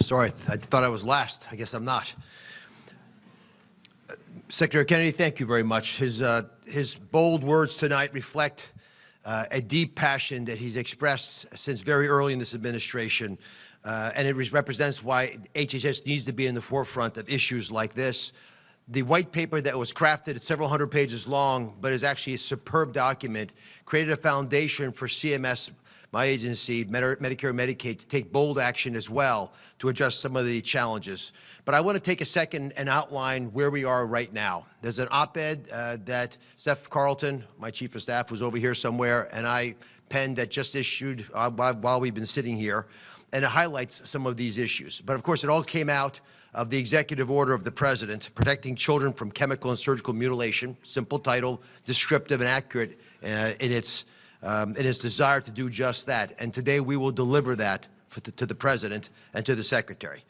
Sorry, I thought I was last. I guess I'm not. Secretary Kennedy, thank you very much. His bold words tonight reflect a deep passion that he's expressed since very early in this administration, and it represents why HHS needs to be in the forefront of issues like this. The white paper that was crafted, it's several hundred pages long, but is actually a superb document, created a foundation for CMS, my agency, Medicare Medicaid, to take bold action as well to address some of the challenges. But I want to take a second and outline where we are right now. There's an op-ed that Steph Carlton, my chief of staff, was over here somewhere, and I penned that just issued while we've been sitting here, and it highlights some of these issues. But of course, it all came out of the executive order of the president, protecting children from chemical and surgical mutilation. Simple title, descriptive and accurate in its desire to do just that. And today we will deliver that to the president and to the secretary.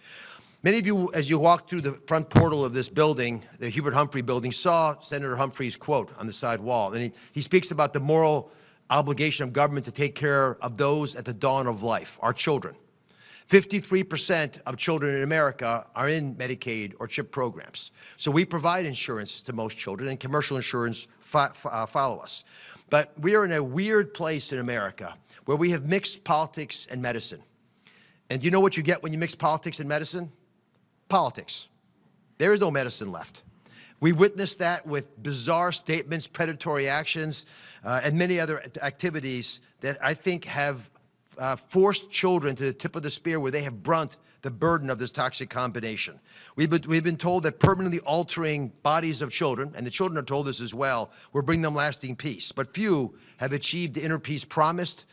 Many of you, as you walked through the front portal of this building, the Hubert Humphrey building, saw Senator Humphrey's quote on the side wall. And he speaks about the moral obligation of government to take care of those at the dawn of life, our children. 53% of children in America are in Medicaid or CHIP programs. So we provide insurance to most children, and commercial insurance follow us. But we are in a weird place in America where we have mixed politics and medicine. And do you know what you get when you mix politics and medicine? Politics. There is no medicine left. We witnessed that with bizarre statements, predatory actions, and many other activities that I think have forced children to the tip of the spear where they have brunt the burden of this toxic combination. We've been told that permanently altering bodies of children, and the children are told this as well, will bring them lasting peace. But few have achieved the inner peace promised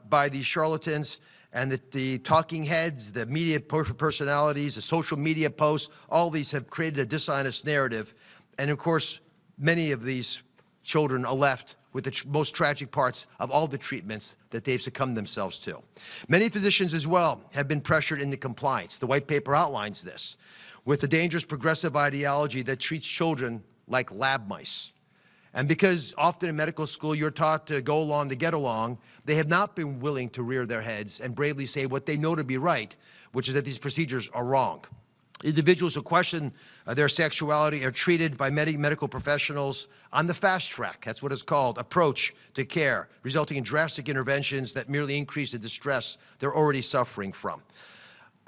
by these charlatans, and the talking heads, the media personalities, the social media posts, all these have created a dishonest narrative. And of course, many of these children are left with the most tragic parts of all the treatments that they've succumbed themselves to. Many physicians as well have been pressured into compliance. The white paper outlines this, with the dangerous progressive ideology that treats children like lab mice. And because often in medical school you're taught to go along to get along, they have not been willing to rear their heads and bravely say what they know to be right, which is that these procedures are wrong. Individuals who question their sexuality are treated by medical professionals on the fast track, that's what it's called, approach to care, resulting in drastic interventions that merely increase the distress they're already suffering from.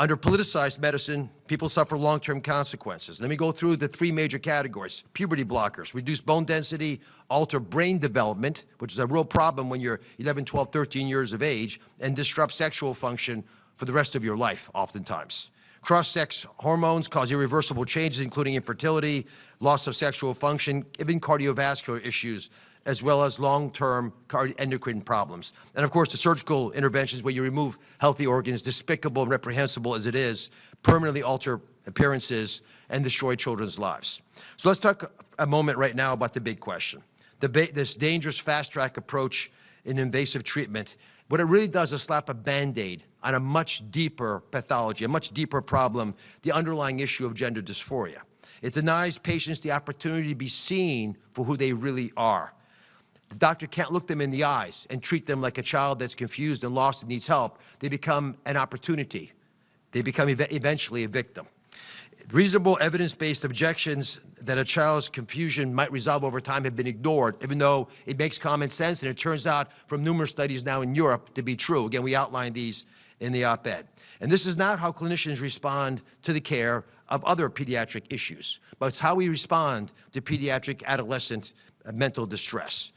Under politicized medicine, people suffer long-term consequences. Let me go through the three major categories. Puberty blockers, reduce bone density, alter brain development, which is a real problem when you're 11, 12, 13 years of age, and disrupt sexual function for the rest of your life, oftentimes. Cross-sex hormones cause irreversible changes, including infertility, loss of sexual function, even cardiovascular issues, as well as long-term endocrine problems. And of course, the surgical interventions where you remove healthy organs, despicable and reprehensible as it is, permanently alter appearances and destroy children's lives. So let's talk a moment right now about the big question. This dangerous fast-track approach in invasive treatment, what it really does is slap a Band-Aid on a much deeper pathology, a much deeper problem, the underlying issue of gender dysphoria. It denies patients the opportunity to be seen for who they really are. The doctor can't look them in the eyes and treat them like a child that's confused and lost and needs help. They become an opportunity. They become eventually a victim. Reasonable evidence-based objections that a child's confusion might resolve over time have been ignored, even though it makes common sense, and it turns out from numerous studies now in Europe to be true. Again, we outlined these in the op-ed. And this is not how clinicians respond to the care of other pediatric issues, but it's how we respond to pediatric adolescent mental distress.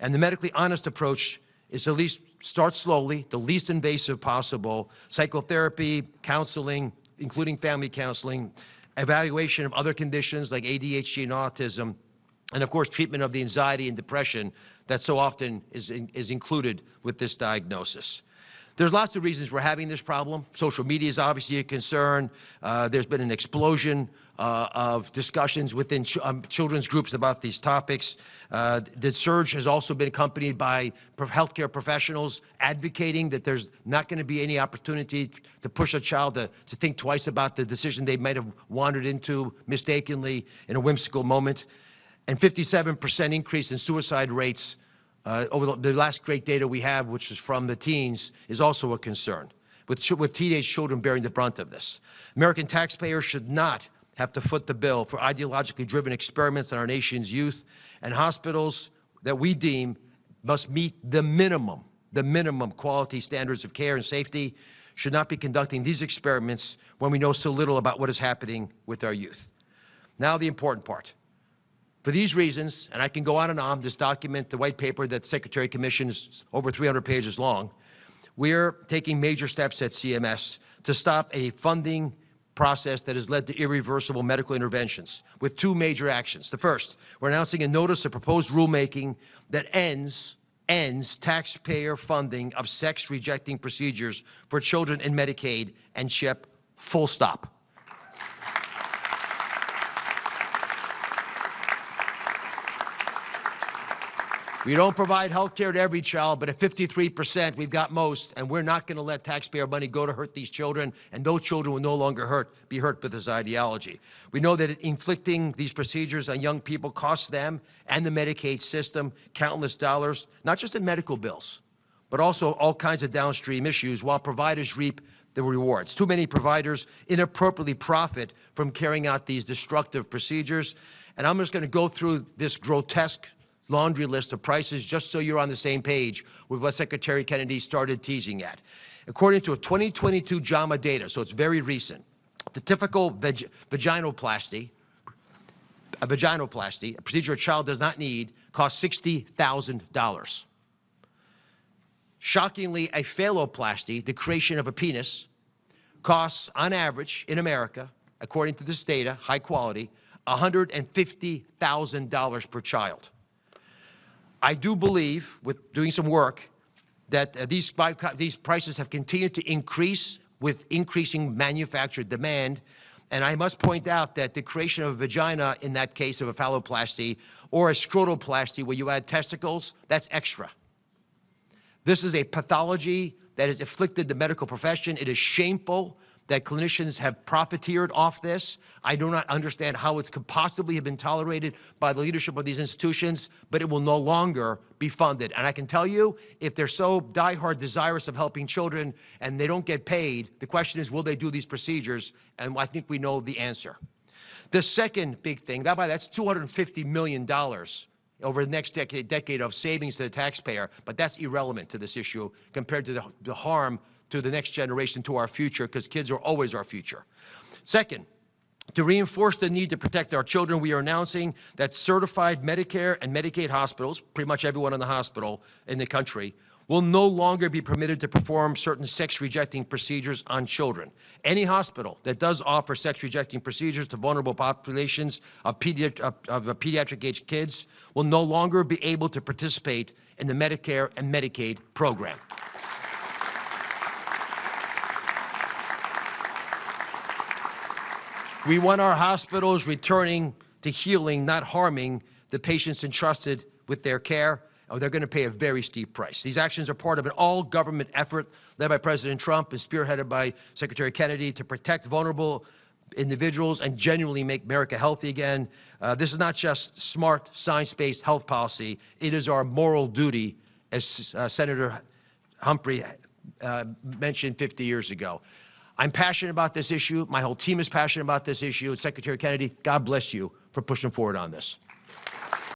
And the medically honest approach is to at least start slowly, the least invasive possible, psychotherapy, counseling, including family counseling, evaluation of other conditions like ADHD and autism, and of course treatment of the anxiety and depression that so often is included with this diagnosis. There's lots of reasons we're having this problem. Social media is obviously a concern. There's been an explosion of discussions within children's groups about these topics. The surge has also been accompanied by healthcare professionals advocating that there's not going to be any opportunity to push a child to think twice about the decision they might have wandered into mistakenly in a whimsical moment. And 57% increase in suicide rates over the last great data we have, which is from the teens, is also a concern. with teenage children bearing the brunt of this. American taxpayers should not have to foot the bill for ideologically driven experiments on our nation's youth, and hospitals that we deem must meet the minimum quality standards of care and safety should not be conducting these experiments when we know so little about what is happening with our youth. Now the important part. For these reasons, and I can go on and on, this document, the white paper that the Secretary commissioned is over 300 pages long, we're taking major steps at CMS to stop a funding process that has led to irreversible medical interventions with two major actions. The first, we're announcing a notice of proposed rulemaking that ends taxpayer funding of sex-rejecting procedures for children in Medicaid and CHIP, full stop. We don't provide health care to every child, but at 53%, we've got most, and we're not going to let taxpayer money go to hurt these children, and those children will no longer be hurt with this ideology. We know that inflicting these procedures on young people costs them and the Medicaid system countless dollars, not just in medical bills, but also all kinds of downstream issues, while providers reap the rewards. Too many providers inappropriately profit from carrying out these destructive procedures, and I'm just going to go through this grotesque laundry list of prices just so you're on the same page with what Secretary Kennedy started teasing at. According to a 2022 JAMA data, so it's very recent, the typical vaginoplasty, a procedure a child does not need, costs $60,000. Shockingly, a phalloplasty, the creation of a penis, costs on average in America, according to this data, high quality, $150,000 per child. I do believe, with doing some work, that these prices have continued to increase with increasing manufactured demand. And I must point out that the creation of a vagina, in that case of a phalloplasty, or a scrotoplasty where you add testicles, that's extra. This is a pathology that has afflicted the medical profession. It is shameful that clinicians have profiteered off this. I do not understand how it could possibly have been tolerated by the leadership of these institutions, but it will no longer be funded. And I can tell you, if they're so diehard desirous of helping children and they don't get paid, the question is, will they do these procedures? And I think we know the answer. The second big thing, that's $250 million over the next decade of savings to the taxpayer, but that's irrelevant to this issue compared to the harm to the next generation, to our future, because kids are always our future. Second, to reinforce the need to protect our children, we are announcing that certified Medicare and Medicaid hospitals, pretty much everyone in the hospital in the country, will no longer be permitted to perform certain sex-rejecting procedures on children. Any hospital that does offer sex-rejecting procedures to vulnerable populations of pediatric-age kids will no longer be able to participate in the Medicare and Medicaid program. We want our hospitals returning to healing, not harming the patients entrusted with their care, or they're going to pay a very steep price. These actions are part of an all-government effort led by President Trump and spearheaded by Secretary Kennedy to protect vulnerable individuals and genuinely make America healthy again. This is not just smart, science-based health policy. It is our moral duty, as Senator Humphrey mentioned 50 years ago. I'm passionate about this issue. My whole team is passionate about this issue. Secretary Kennedy, God bless you for pushing forward on this.